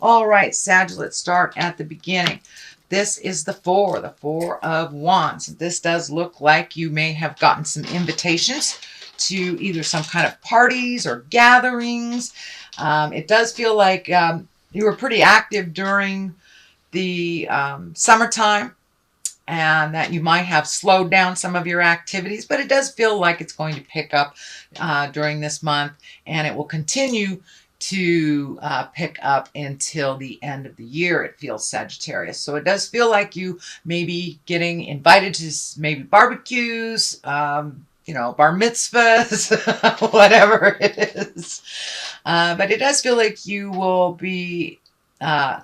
All right, Sag, let's start at the beginning. This is the Four of Wands. This does look like you may have gotten some invitations to either some kind of parties or gatherings. It does feel like you were pretty active during the summertime, and that you might have slowed down some of your activities, but it does feel like it's going to pick up during this month, and it will continue to pick up until the end of the year, it feels, Sagittarius. So it does feel like you may be getting invited to maybe barbecues, bar mitzvahs, whatever it is. But it does feel like you will be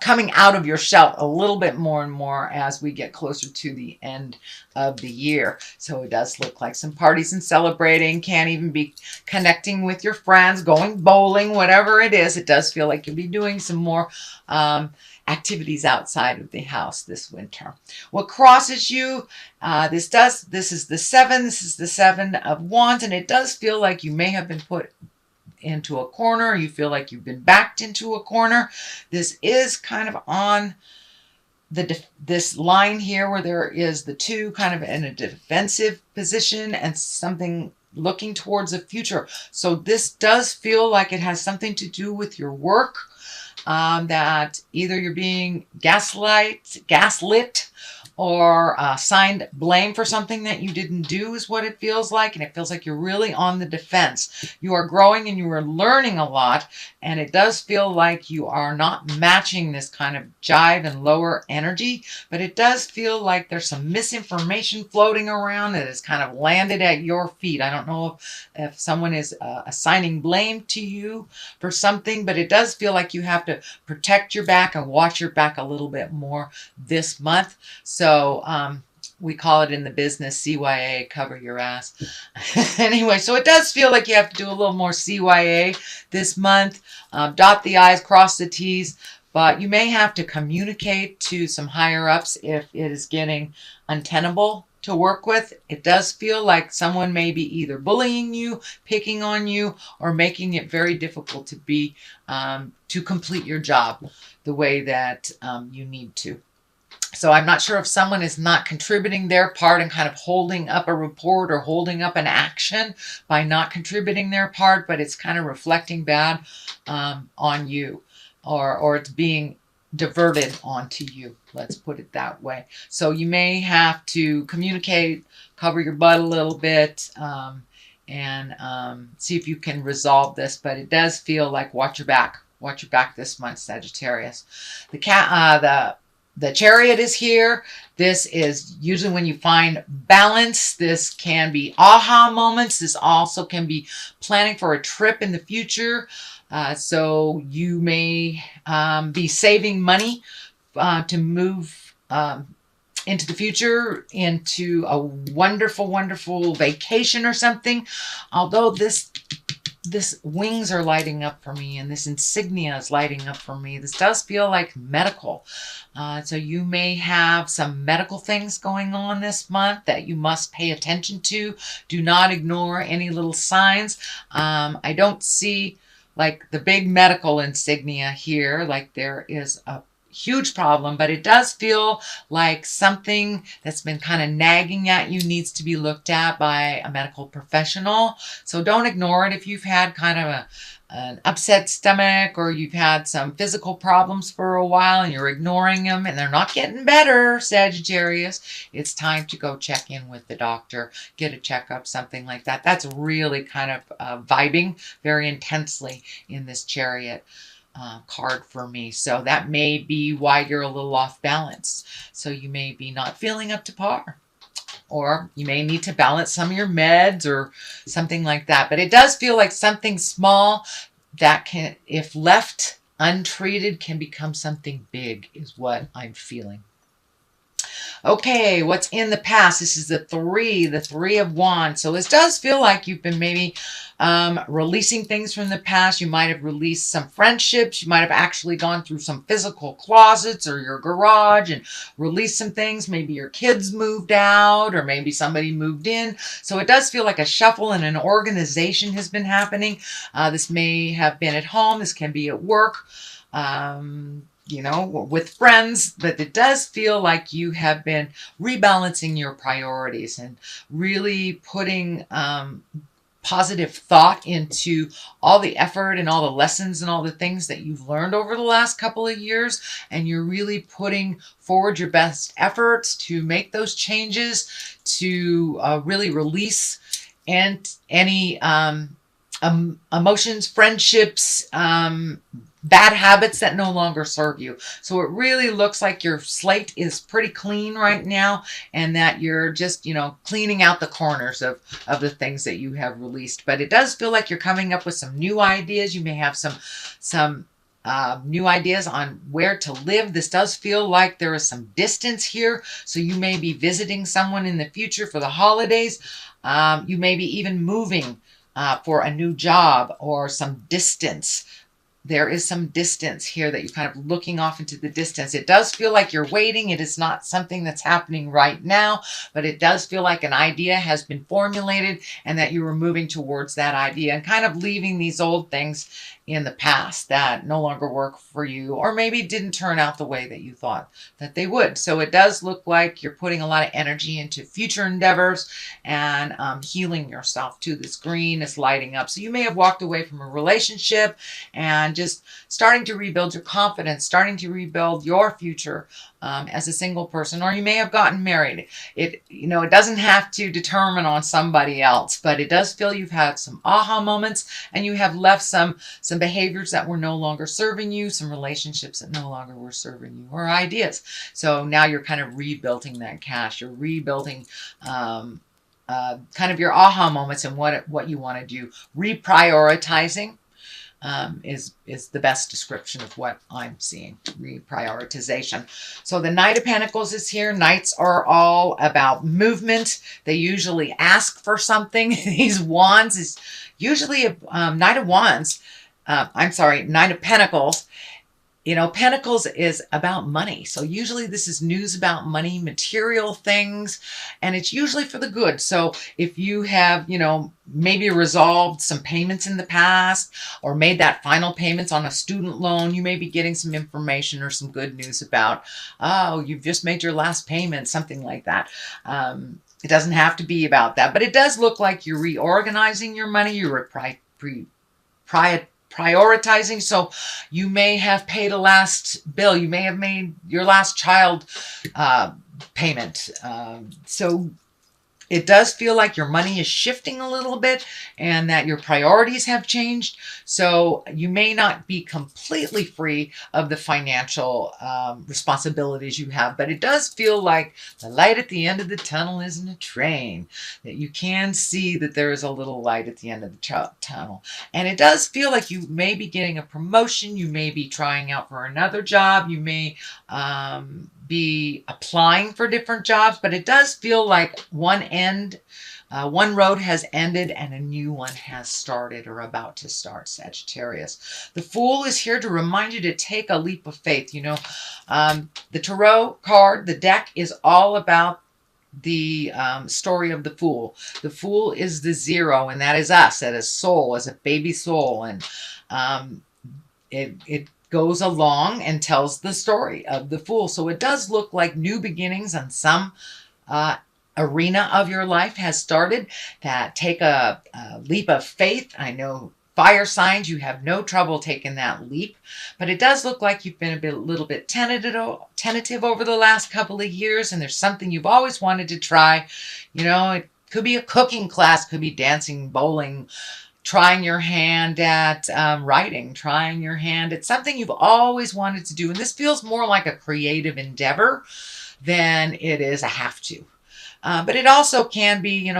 coming out of your shell a little bit more and more as we get closer to the end of the year. So it does look like some parties and celebrating, can't even be connecting with your friends, going bowling, whatever it is. It does feel like you'll be doing some more activities outside of the house this winter. What crosses you, this is the Seven of Wands, and it does feel like you may have been put into a corner. You feel like you've been backed into a corner. This is kind of on this line here where there is the two kind of in a defensive position and something looking towards the future. So this does feel like it has something to do with your work, that either you're being gaslit, or assigned blame for something that you didn't do is what it feels like. And it feels like you're really on the defense. You are growing and you are learning a lot. And it does feel like you are not matching this kind of jive and lower energy. But it does feel like there's some misinformation floating around that has kind of landed at your feet. I don't know if someone is assigning blame to you for something, but it does feel like you have to protect your back and watch your back a little bit more this month. So we call it in the business CYA, cover your ass. Anyway, so it does feel like you have to do a little more CYA this month. Dot the I's, cross the T's, but you may have to communicate to some higher ups if it is getting untenable to work with. It does feel like someone may be either bullying you, picking on you, or making it very difficult to complete your job the way that you need to. So I'm not sure if someone is not contributing their part and kind of holding up a report or holding up an action by not contributing their part, but it's kind of reflecting bad on you, or it's being diverted onto you. Let's put it that way. So you may have to communicate, cover your butt a little bit, and see if you can resolve this. But it does feel like watch your back. Watch your back this month, Sagittarius. The Chariot is here. This is usually when you find balance. This can be aha moments. This also can be planning for a trip in the future. So you may be saving money to move into the future, into a wonderful, wonderful vacation or something. Although this wings are lighting up for me, and this insignia is lighting up for me. This does feel like medical. So you may have some medical things going on this month that you must pay attention to. Do not ignore any little signs. I don't see like the big medical insignia here, like there is a huge problem, but it does feel like something that's been kind of nagging at you needs to be looked at by a medical professional. So don't ignore it. If you've had kind of an upset stomach, or you've had some physical problems for a while and you're ignoring them and they're not getting better, Sagittarius, it's time to go check in with the doctor, get a checkup, something like that. That's really kind of vibing very intensely in this Chariot card for me. So that may be why you're a little off balance. So you may be not feeling up to par, or you may need to balance some of your meds or something like that. But it does feel like something small that can, if left untreated, can become something big, is what I'm feeling. Okay, what's in the past? This is the Three of Wands. So this does feel like you've been maybe releasing things from the past. You might have released some friendships. You might have actually gone through some physical closets or your garage and released some things. Maybe your kids moved out, or maybe somebody moved in. So it does feel like a shuffle and an organization has been happening. This may have been at home. This can be at work. you know, with friends, but it does feel like you have been rebalancing your priorities and really putting positive thought into all the effort and all the lessons and all the things that you've learned over the last couple of years. And you're really putting forward your best efforts to make those changes, to really release and any emotions, friendships, bad habits that no longer serve you. So it really looks like your slate is pretty clean right now, and that you're just, you know, cleaning out the corners of the things that you have released. But it does feel like you're coming up with some new ideas. You may have some new ideas on where to live. This does feel like there is some distance here. So you may be visiting someone in the future for the holidays. You may be even moving for a new job or some distance. There is some distance here that you're kind of looking off into the distance. It does feel like you're waiting. It is not something that's happening right now, but it does feel like an idea has been formulated and that you were moving towards that idea and kind of leaving these old things in the past that no longer work for you, or maybe didn't turn out the way that you thought that they would. So it does look like you're putting a lot of energy into future endeavors and healing yourself too. This green is lighting up. So you may have walked away from a relationship and just starting to rebuild your confidence, starting to rebuild your future as a single person, or you may have gotten married. It doesn't have to determine on somebody else, but it does feel you've had some aha moments and you have left some behaviors that were no longer serving you, some relationships that no longer were serving you, or ideas. So now you're kind of rebuilding that cache. You're rebuilding kind of your aha moments and what you want to do. Reprioritizing is the best description of what I'm seeing. Reprioritization. So the Knight of Pentacles is here. Knights are all about movement. They usually ask for something. These wands is usually a Knight of Wands. Knight of Pentacles. You know, Pentacles is about money. So usually this is news about money, material things, and it's usually for the good. So if you have, maybe resolved some payments in the past or made that final payments on a student loan, you may be getting some information or some good news about, oh, you've just made your last payment, something like that. It doesn't have to be about that, but it does look like you're reorganizing your money. You're prioritizing. So you may have paid a last bill. You may have made your last child payment. So it does feel like your money is shifting a little bit and that your priorities have changed. So you may not be completely free of the financial responsibilities you have, but it does feel like the light at the end of the tunnel isn't a train, that you can see that there is a little light at the end of the tunnel. And it does feel like you may be getting a promotion. You may be trying out for another job. You may be applying for different jobs, but it does feel like one road has ended and a new one has started or about to start, Sagittarius. The Fool is here to remind you to take a leap of faith. The Tarot card, the deck, is all about the story of the Fool. The Fool is the zero, and that is us, that is soul, as a baby soul. And it goes along and tells the story of the Fool. So it does look like new beginnings on some arena of your life has started. That take a leap of faith. I know fire signs, you have no trouble taking that leap, but it does look like you've been a little bit tentative over the last couple of years, and there's something you've always wanted to try. It could be a cooking class, could be dancing, bowling, trying your hand at writing, trying your hand at something you've always wanted to do. And this feels more like a creative endeavor than it is a have to. But it also can be,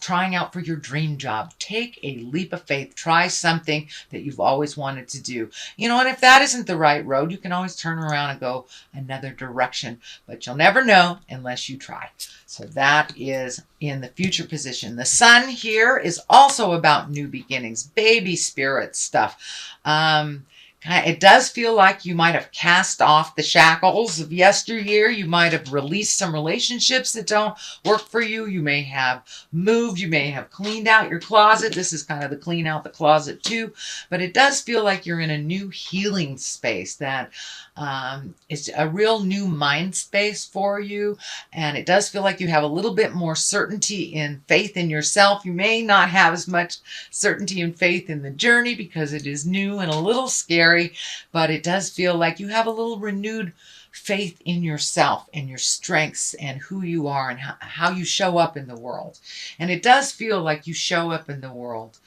trying out for your dream job. Take a leap of faith. Try something that you've always wanted to do. And if that isn't the right road, you can always turn around and go another direction. But you'll never know unless you try. So that is in the future position. The Sun here is also about new beginnings, baby spirit stuff. Kind It does feel like you might have cast off the shackles of yesteryear. You might have released some relationships that don't work for you. You may have moved. You may have cleaned out your closet. This is kind of the clean out the closet too. But it does feel like you're in a new healing space that it's a real new mind space for you. And it does feel like you have a little bit more certainty and faith in yourself. You may not have as much certainty and faith in the journey because it is new and a little scary, but it does feel like you have a little renewed faith in yourself and your strengths and who you are and how you show up in the world. And it does feel like you show up in the world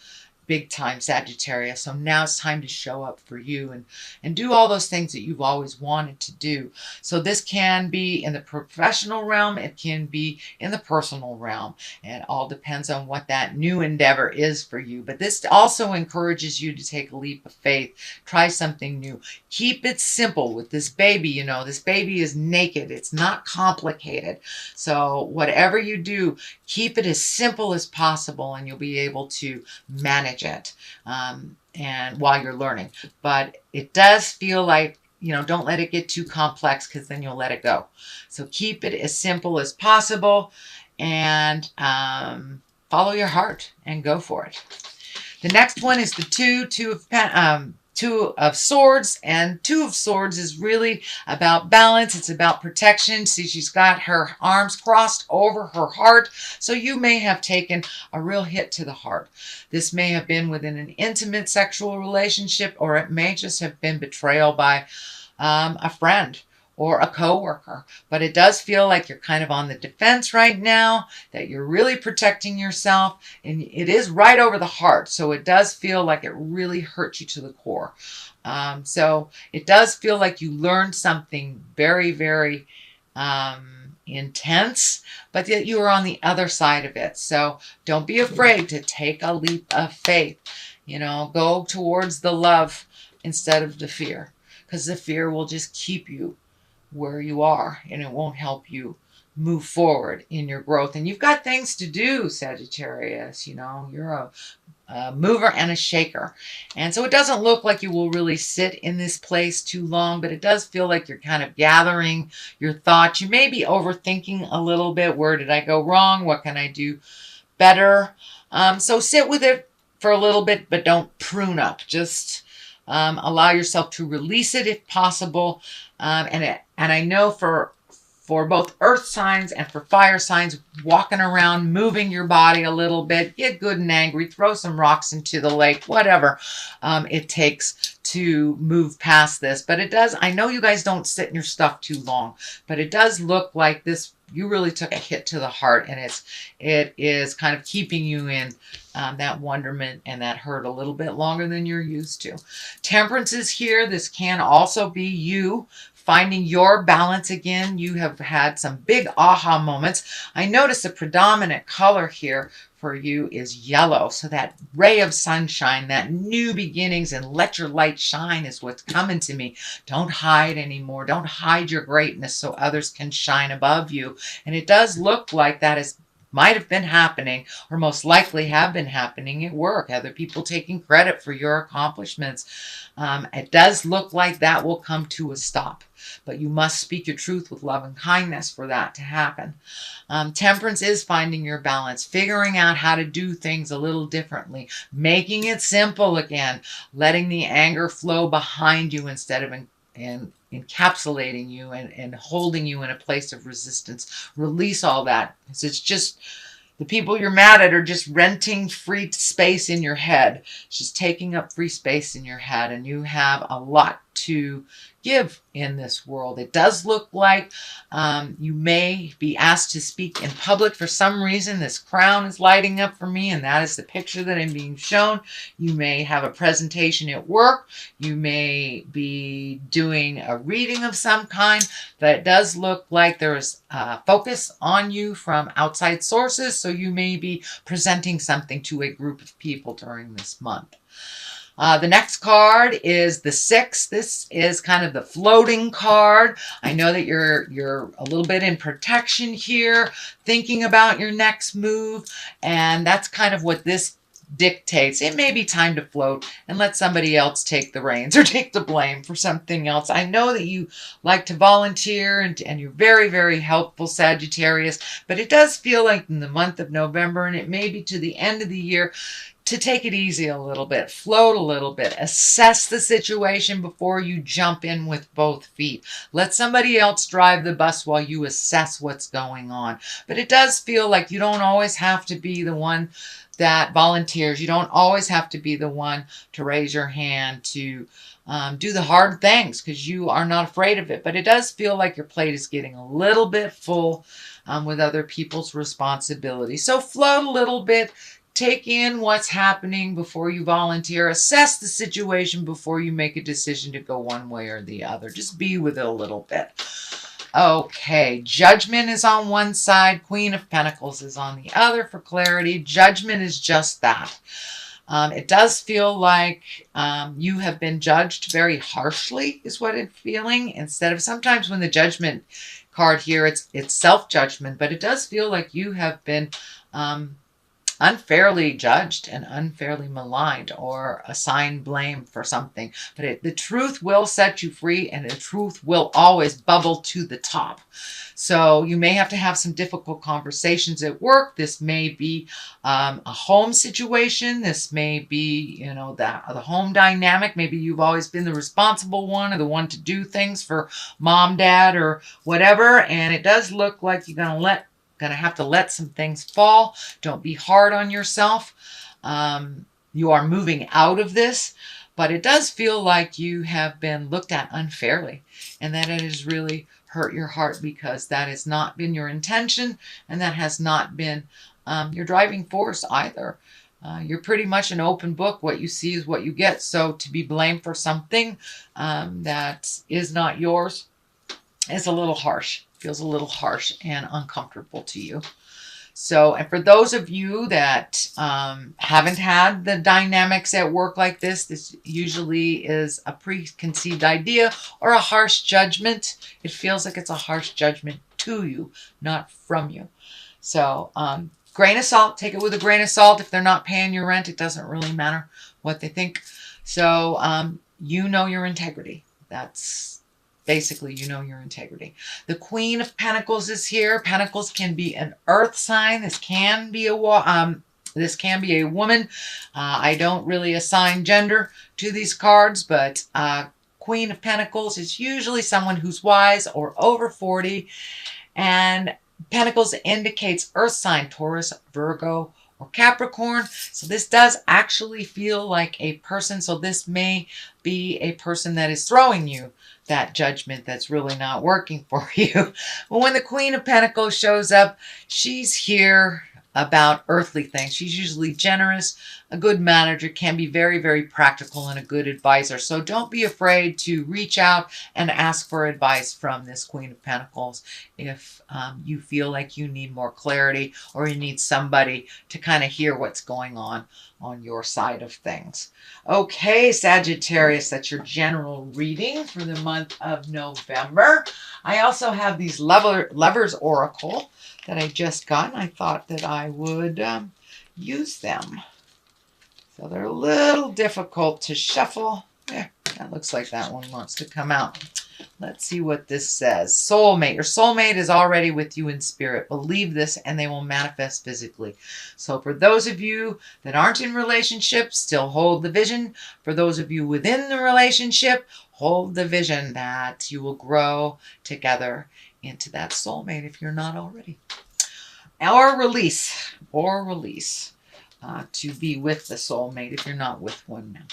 big time, Sagittarius. So now it's time to show up for you and do all those things that you've always wanted to do. So this can be in the professional realm. It can be in the personal realm. And it all depends on what that new endeavor is for you. But this also encourages you to take a leap of faith. Try something new. Keep it simple with this baby. You know, this baby is naked. It's not complicated. So whatever you do, keep it as simple as possible and you'll be able to manage it and while you're learning. But it does feel like, you know, don't let it get too complex because then you'll let it go. So keep it as simple as possible and follow your heart and go for it. The next one is the Two of Swords, and Two of Swords is really about balance. It's about protection. See, she's got her arms crossed over her heart. So you may have taken a real hit to the heart. This may have been within an intimate sexual relationship, or it may just have been betrayal by a friend or a coworker. But it does feel like you're kind of on the defense right now, that you're really protecting yourself, and it is right over the heart. So it does feel like it really hurts you to the core. So it does feel like you learned something very, very intense, but yet you are on the other side of it. So don't be afraid to take a leap of faith. You know, go towards the love instead of the fear, because the fear will just keep you where you are and it won't help you move forward in your growth. And you've got things to do, Sagittarius. You know, you're a mover and a shaker. And so it doesn't look like you will really sit in this place too long, but it does feel like you're kind of gathering your thoughts. You may be overthinking a little bit. Where did I go wrong? What can I do better? So sit with it for a little bit, but don't prune up. Just allow yourself to release it if possible. And I know for both earth signs and for fire signs, walking around, moving your body a little bit, get good and angry, throw some rocks into the lake, whatever it takes to move past this. But it does, I know you guys don't sit in your stuff too long, but it does look like this, you really took a hit to the heart, and it is kind of keeping you in that wonderment and that hurt a little bit longer than you're used to. Temperance is here. This can also be you finding your balance again. You have had some big aha moments. I notice the predominant color here for you is yellow. So that ray of sunshine, that new beginnings and let your light shine is what's coming to me. Don't hide anymore. Don't hide your greatness so others can shine above you. And it does look like that is might have been happening, or most likely have been happening at work. Other people taking credit for your accomplishments. It does look like that will come to a stop, but you must speak your truth with love and kindness for that to happen. Temperance is finding your balance, figuring out how to do things a little differently, making it simple again, letting the anger flow behind you instead of encapsulating you and holding you in a place of resistance. Release all that. It's just the people you're mad at are just renting free space in your head. It's just taking up free space in your head, and you have a lot to give in this world. It does look like you may be asked to speak in public for some reason. This crown is lighting up for me, and that is the picture that I'm being shown. You may have a presentation at work. You may be doing a reading of some kind, but it does look like there is focus on you from outside sources, so you may be presenting something to a group of people during this month. The next card is the 6. This is kind of the floating card. I know that you're a little bit in protection here, thinking about your next move, and that's kind of what this dictates it may be time to float and let somebody else take the reins or take the blame for something else. I know that you like to volunteer and you're very, very helpful, Sagittarius, but it does feel like in the month of November, and it may be to the end of the year, to take it easy a little bit, float a little bit, assess the situation before you jump in with both feet. Let somebody else drive the bus while you assess what's going on. But it does feel like you don't always have to be the one that volunteers. You don't always have to be the one to raise your hand to do the hard things, because you are not afraid of it. But it does feel like your plate is getting a little bit full with other people's responsibility. So float a little bit. Take in what's happening before you volunteer. Assess the situation before you make a decision to go one way or the other. Just be with it a little bit. Okay, Judgment is on one side. Queen of Pentacles is on the other for clarity. Judgment is just that. It does feel like you have been judged very harshly, is what it's feeling. Instead of, sometimes when the Judgment card here, it's self-judgment, but it does feel like you have been unfairly judged and unfairly maligned or assigned blame for something. But the truth will set you free, and the truth will always bubble to the top. So you may have to have some difficult conversations at work. This may be a home situation. This may be, you know, the home dynamic. Maybe you've always been the responsible one or the one to do things for mom, dad, or whatever. And it does look like you're going to have to let some things fall. Don't be hard on yourself. You are moving out of this, but it does feel like you have been looked at unfairly, and that it has really hurt your heart, because that has not been your intention, and that has not been your driving force either. You're pretty much an open book. What you see is what you get. So to be blamed for something that is not yours is a little harsh. Feels a little harsh and uncomfortable to you. So, and for those of you that haven't had the dynamics at work like this usually is a preconceived idea or a harsh judgment. It feels like it's a harsh judgment to you, not from you. So, grain of salt, take it with a grain of salt. If they're not paying your rent, it doesn't really matter what they think. So, you know your integrity. That's basically, you know your integrity. The Queen of Pentacles is here. Pentacles can be an earth sign. This can be a woman. I don't really assign gender to these cards, but Queen of Pentacles is usually someone who's wise or over 40. And Pentacles indicates earth sign, Taurus, Virgo, or Capricorn. So this does actually feel like a person. So this may be a person that is throwing you that judgment that's really not working for you. But when the Queen of Pentacles shows up, she's here about earthly things. She's usually generous, a good manager, can be very, very practical, and a good advisor. So don't be afraid to reach out and ask for advice from this Queen of Pentacles if you feel like you need more clarity or you need somebody to kind of hear what's going on your side of things. Okay, Sagittarius, that's your general reading for the month of November. I also have these Lovers Oracle that I just got, and I thought that I would use them. So they're a little difficult to shuffle. Yeah, that looks like that one wants to come out. Let's see what this says. Soulmate. Your soulmate is already with you in spirit. Believe this and they will manifest physically. So for those of you that aren't in relationships, still hold the vision. For those of you within the relationship, hold the vision that you will grow together into that soulmate if you're not already. Or release. To be with the soulmate if you're not with one now.